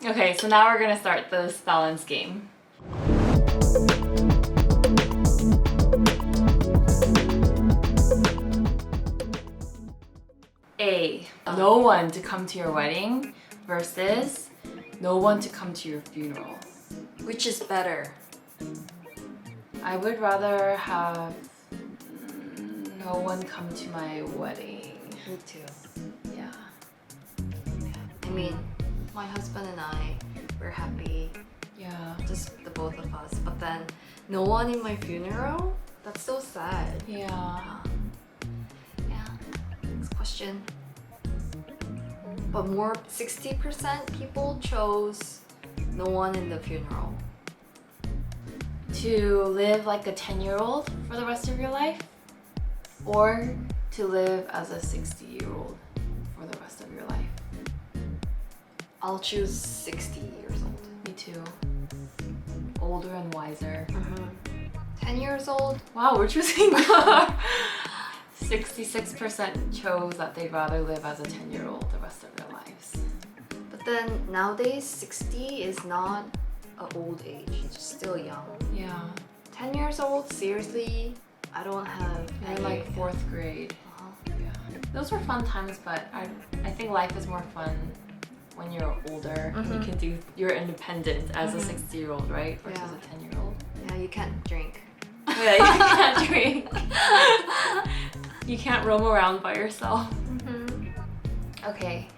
Okay, so now we're gonna start this balance game. A. No one to come to your wedding versus no one to come to your funeral. Which is better? I would rather have no one come to my wedding. Me too. Yeah. I mean, my husband and I, we're happy, Yeah. just the both of us. But then, no one in my funeral? That's so sad. Yeah. Yeah. Next question. But more, 60% people chose no one in the funeral. To live like a 10-year-old for the rest of your life, or to live as a 60-year-old for the rest of your life. I'll choose 60 years old. Me too. Older and wiser. 10 years old? Wow, we're choosing 66% chose that they'd rather live as a 10-year-old the rest of their lives. But then nowadays, 60 is not an old age. It's still young. Yeah. 10 years old? Seriously? I don't have You're any... like 4th grade. Yeah. Those were fun times, but I think life is more fun when you're older and you can do, you're independent as a 60-year-old, right? Versus Yeah. a 10-year-old. Yeah, you can't drink. Yeah, you can't drink. You can't roam around by yourself. Okay.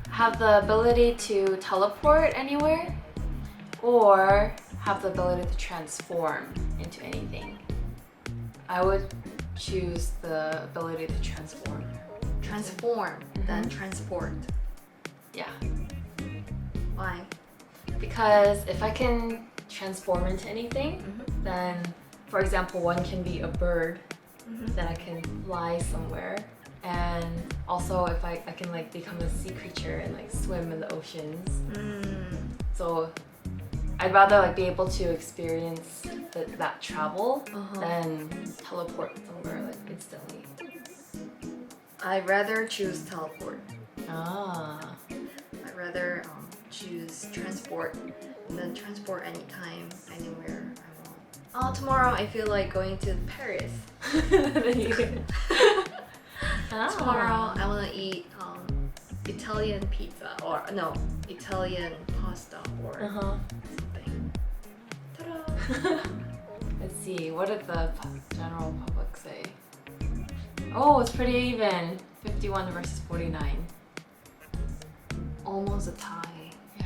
Have the ability to teleport anywhere or have the ability to transform into anything. I would choose the ability to transform. Transform, then transport. Yeah. Why? Because if I can transform into anything, then, for example, one can be a bird, then I can fly somewhere. And also if I can like become a sea creature and like swim in the oceans. So I'd rather like be able to experience that travel than teleport somewhere like instantly. I'd rather choose teleport. Ah. I'd rather choose transport and then transport anytime, anywhere I want. Oh, tomorrow I feel like going to Paris. Then you can... Tomorrow I want to eat Italian pizza or no, Italian pasta or something. Ta-da! Let's see, what did the general public say? Oh, it's pretty even. 51 versus 49. Almost a tie. Yeah.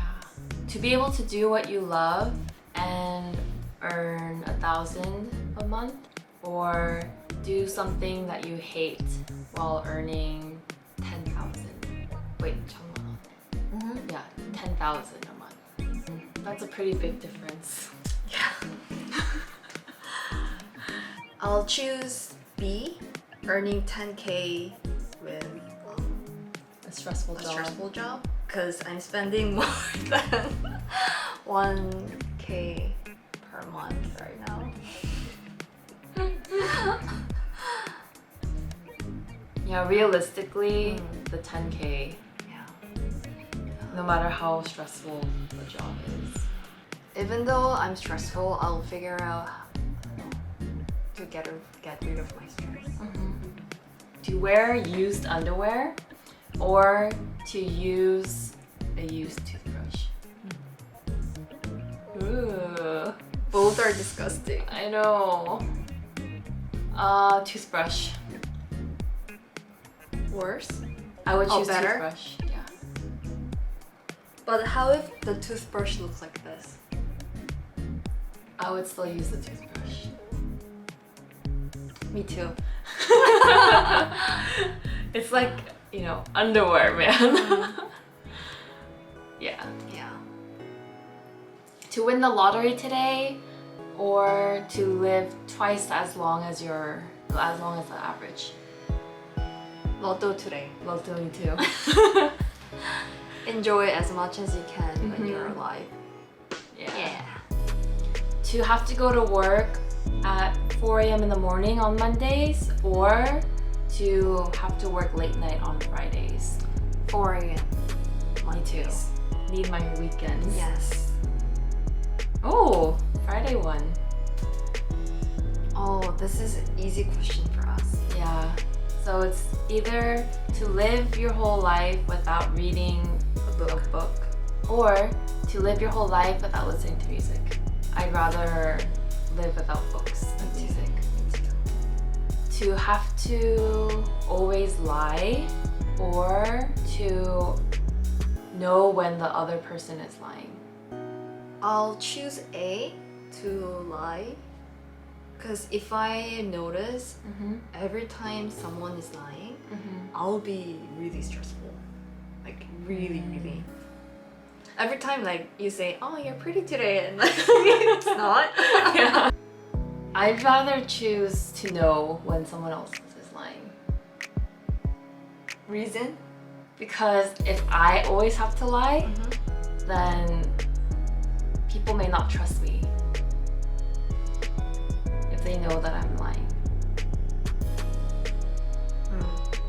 To be able to do what you love and earn 1,000 a month, or do something that you hate while earning 10,000. Wait, 1,000,000. Yeah, 10,000 a month. That's a pretty big difference. Yeah. I'll choose B, earning 10K with A stressful a job. stressful job, because I'm spending more than 1K per month right now. Yeah, realistically, the 10K, Yeah. no matter how stressful the job is. Even though I'm stressful, I'll figure out to get rid of my stress. To wear used underwear or to use a used toothbrush. Ooh, Both are disgusting. I know. Toothbrush. Worse? I would Oh, choose better? toothbrush. Yeah. But how if the toothbrush looks like this? I would still use the toothbrush. Me too. It's like, you know, underwear, man. Yeah. Yeah. To win the lottery today or to live twice as long as the average. Lotto today. Lotto, me too. Enjoy as much as you can when you're alive. Yeah. To have to go to work at 4 a.m. in the morning on Mondays or to have to work late night on Fridays. 4 a.m. Me too. need my weekends. Yes. Oh, Friday one. Oh, this is an easy question for us. Yeah. So it's either to live your whole life without reading a book or to live your whole life without listening to music. I'd rather live without books than music. Me too. To have to always lie or to know when the other person is lying. I'll choose A, to lie. Because if I notice every time someone is lying, I'll be really stressful. Like really. Every time like you say, oh, you're pretty today, and like it's not. Yeah. I'd rather choose to know when someone else is lying. Reason? Because if I always have to lie, then people may not trust me if they know that I'm lying.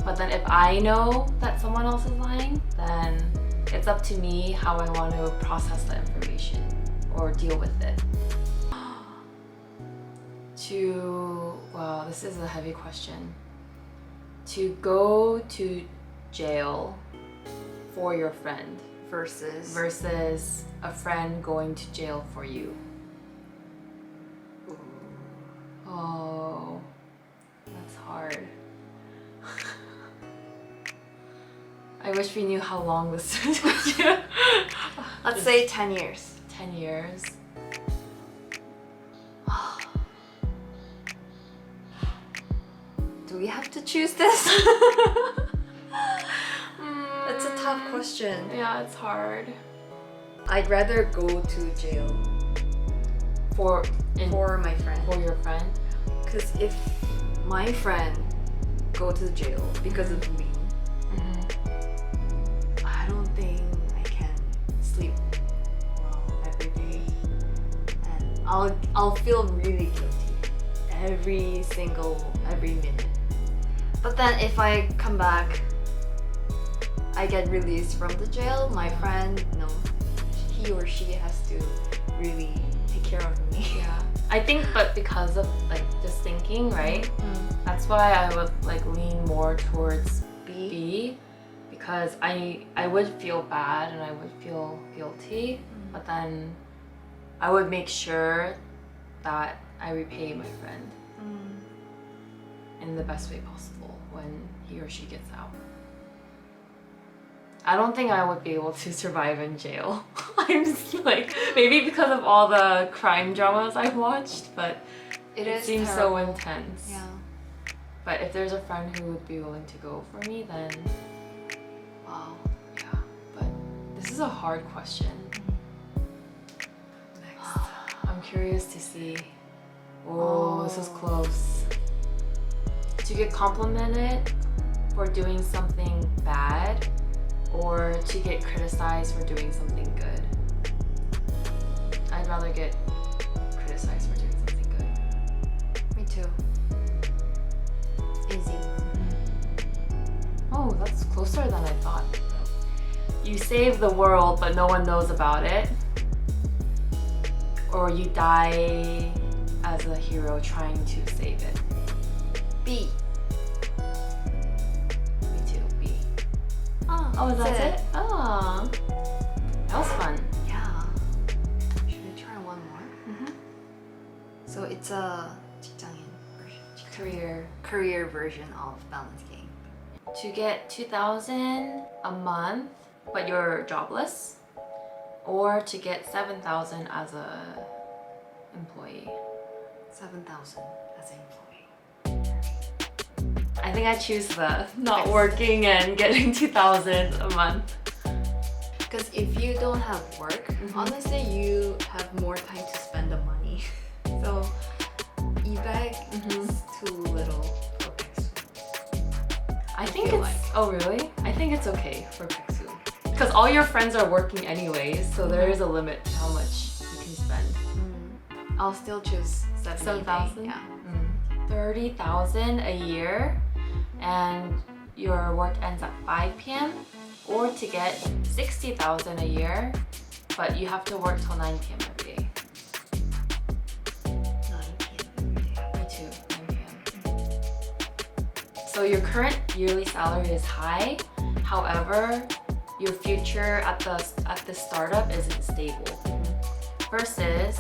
But then if I know that someone else is lying, then it's up to me how I want to process the information or deal with it. Wow, this is a heavy question. To go to jail for your friend versus a friend going to jail for you. Oh, that's hard. I wish we knew how long this would be. Let's say 10 years. 10 years. Do we have to choose this? It's a tough question. Yeah, it's hard. I'd rather go to jail For my friend. for your friend. Because if my friend go to jail because of me, I don't think I can sleep well every day, and I'll feel really guilty every minute. But then if I come back, I get released from the jail, my friend, no, he or she has to really take care of me. Yeah. I think, but because of like just thinking, right? That's why I would like lean more towards B, because I would feel bad and I would feel guilty, but then I would make sure that I repay my friend in the best way possible when he or she gets out. I don't think I would be able to survive in jail. I'm just like, maybe because of all the crime dramas I've watched, but it seems so intense. Yeah. But if there's a friend who would be willing to go for me, then wow, yeah. But this is a hard question. Next. I'm curious to see. Oh, this is close. To get complimented for doing something bad, or to get criticized for doing something good. I'd rather get criticized for doing something good. Me too. Easy. Oh, that's closer than I thought. You save the world but no one knows about it. Or you die as a hero trying to save it. B. Me too, B. Oh, that's it? Oh, that was fun. Yeah. Should we try one more? So it's a 직장인 version. Career version of balance game. To get 2,000 a month but you're jobless, or to get 7,000 as a employee. 7,000 as an employee. I think I choose the not working and getting 2,000 a month. Because if you don't have work, honestly, you have more time to spend the money. So, e-bag is too little for Peksu. I think feel it's like. Oh really? I think it's okay for Peksu. Because all your friends are working anyways, so there is a limit to how much you can spend. I'll still choose 7,000? Yeah. 30,000 a year, and your work ends at 5 p.m. or to get 60,000 a year, but you have to work till 9 p.m. every day. 9 p.m. every day. Me too, 9 p.m. So your current yearly salary is high. However, your future at the startup isn't stable. Versus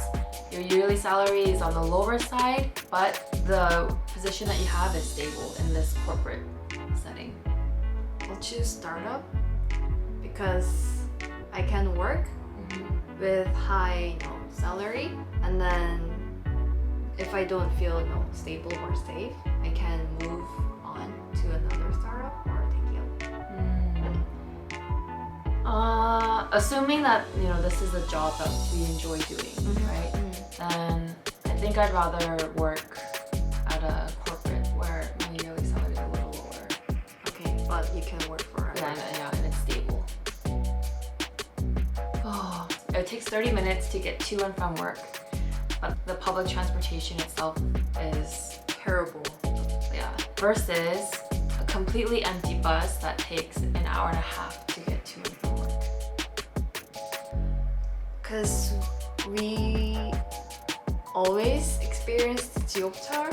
your yearly salary is on the lower side, but the position that you have is stable in this corporate setting. I'll choose startup because I can work with high salary, and then if I don't feel stable or safe, I can move on to another startup or take it up. Assuming that this is a job that we enjoy doing, right? Then I think I'd rather work at a corporate where my yearly salary is a little lower. Okay, but you can work forever. Yeah, and it's stable. Oh, it takes 30 minutes to get to and from work, but the public transportation itself is Terrible. versus a completely empty bus that takes an hour and a half to get to and from work. Because we always experience 지옥철.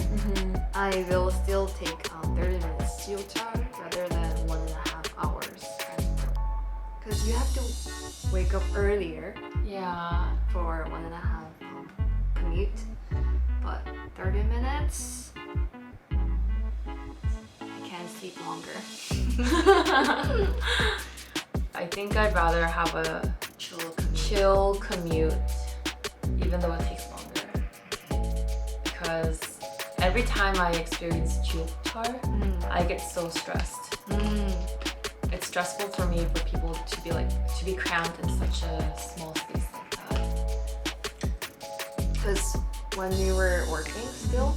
I will still take 30 minutes 지옥철 rather than 1.5 hours transport. Because you have to wake up earlier Yeah. for 1.5 commute, but 30 minutes, I can sleep longer. I think I'd rather have a chill commute, even though it takes longer. Because every time I experience 지옥철, I get so stressed. It's stressful for me for people to be cramped in such a small space like that. Because when we were working still,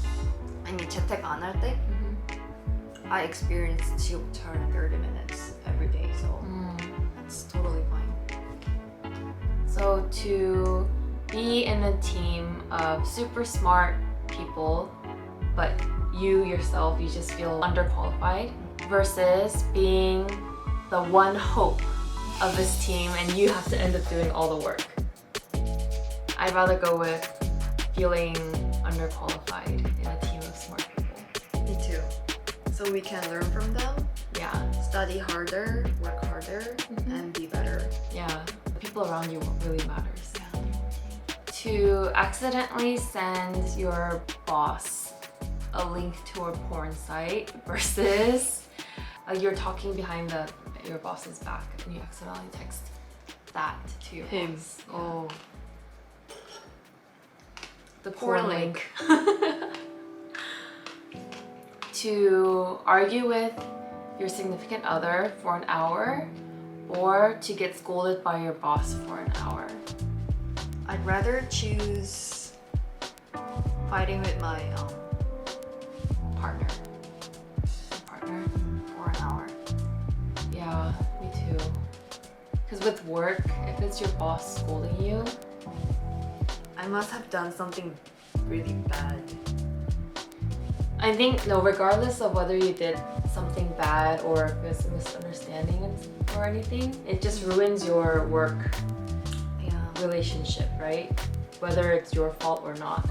아니 재택 안 할 때, I experienced 지옥철 30 minutes every day, so that's totally fine. So to be in a team of super smart people, but you yourself, you just feel underqualified, versus being the one hope of this team and you have to end up doing all the work. I'd rather go with feeling underqualified in a team of smart people. Me too. So we can learn from them, Yeah, study harder, work harder, and be better. yeah. The people around you really matters. To accidentally send your boss a link to a porn site versus you're talking behind your boss's back and you accidentally text that to your boss. Yeah. Oh. The Porn porn link. To argue with your significant other for an hour or to get scolded by your boss for an hour. I'd rather choose fighting with my partner for an hour. Yeah, me too. Because with work, if it's your boss scolding you, I must have done something really bad. I think, no, regardless of whether you did something bad or if it's a misunderstanding or anything, it just ruins your work relationship, right? Whether it's your fault or not.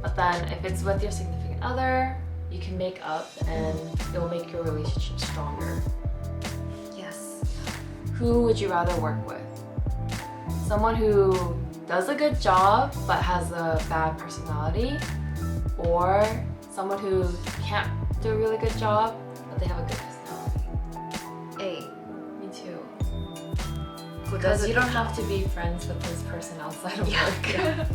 But then if it's with your significant other, you can make up and it'll make your relationship stronger. Yes. Who would you rather work with? Someone who does a good job but has a bad personality, or someone who can't do a really good job but they have a good personality? Me too. Because you don't have to be friends with this person outside of work. Yeah.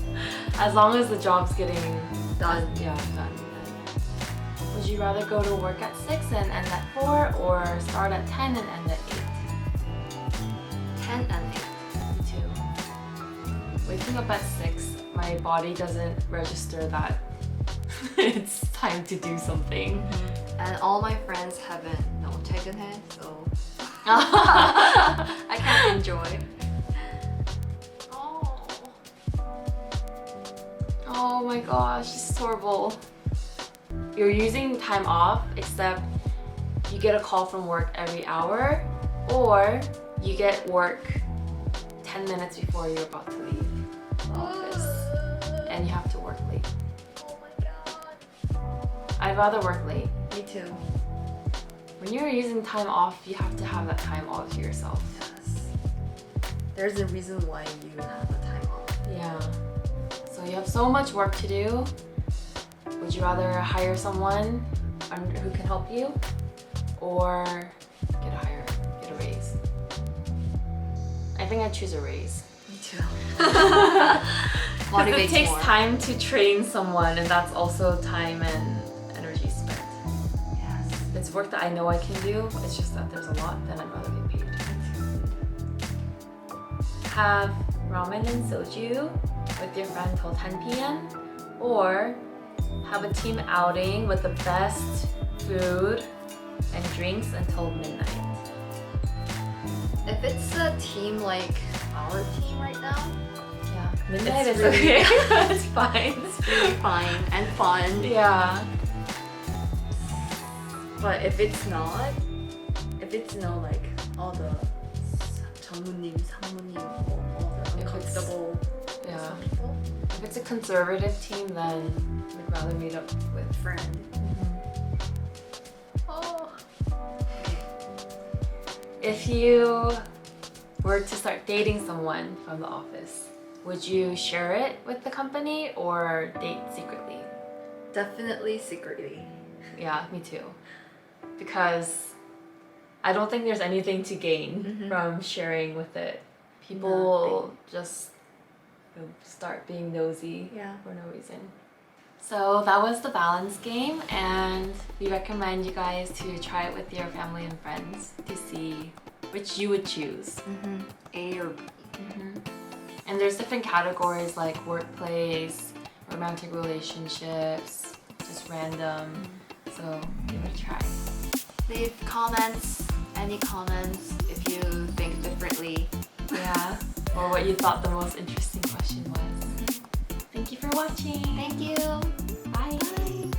As long as the job's getting Done. done. Would you rather go to work at 6 and end at 4 or start at 10 and end at 10 and 8.8? Me too. Waking up at 6, my body doesn't register that it's time to do something. And all my friends haven't 퇴근해, so I can't enjoy. Oh my gosh, this is horrible. You're using time off, except you get a call from work every hour, Or you get work 10 minutes before you're about to leave the office and you have to work late. Oh my god. I'd rather work late. Me too. When you're using time off, you have to have that time all to yourself. Yes. There's a reason why you have a time off. Yeah. So you have so much work to do. Would you rather hire someone who can help you or get a raise? I think I'd choose a raise. Me too. Because it Motivates takes more. time to train someone, and that's also time and energy spent. Yes. If it's work that I know I can do, it's just that there's a lot, then I'd rather get paid. Have ramen and soju with your friend till 10 p.m. or have a team outing with the best food and drinks until midnight. If it's a team like our team right now, Yeah, midnight It's is really- okay. It's fine. it's really fine and fun. Yeah. But if it's not like all the 전무님, 사모님, all the If it's- uncomfortable Yeah. people, If it's a conservative team, then we'd rather meet up with friend. Oh. If you were to start dating someone from the office, would you share it with the company or date secretly? Definitely secretly. Yeah, me too. Because I don't think there's anything to gain from sharing with it. People just start being nosy Yeah. for no reason. So that was the balance game, and we recommend you guys to try it with your family and friends to see which you would choose. A or B. And there's different categories like workplace, romantic relationships, just random. So give it a try. Leave comments, any comments if you think differently. Yeah. Or what you thought the most interesting question was. Thank you for watching. Thank you. Bye. Bye.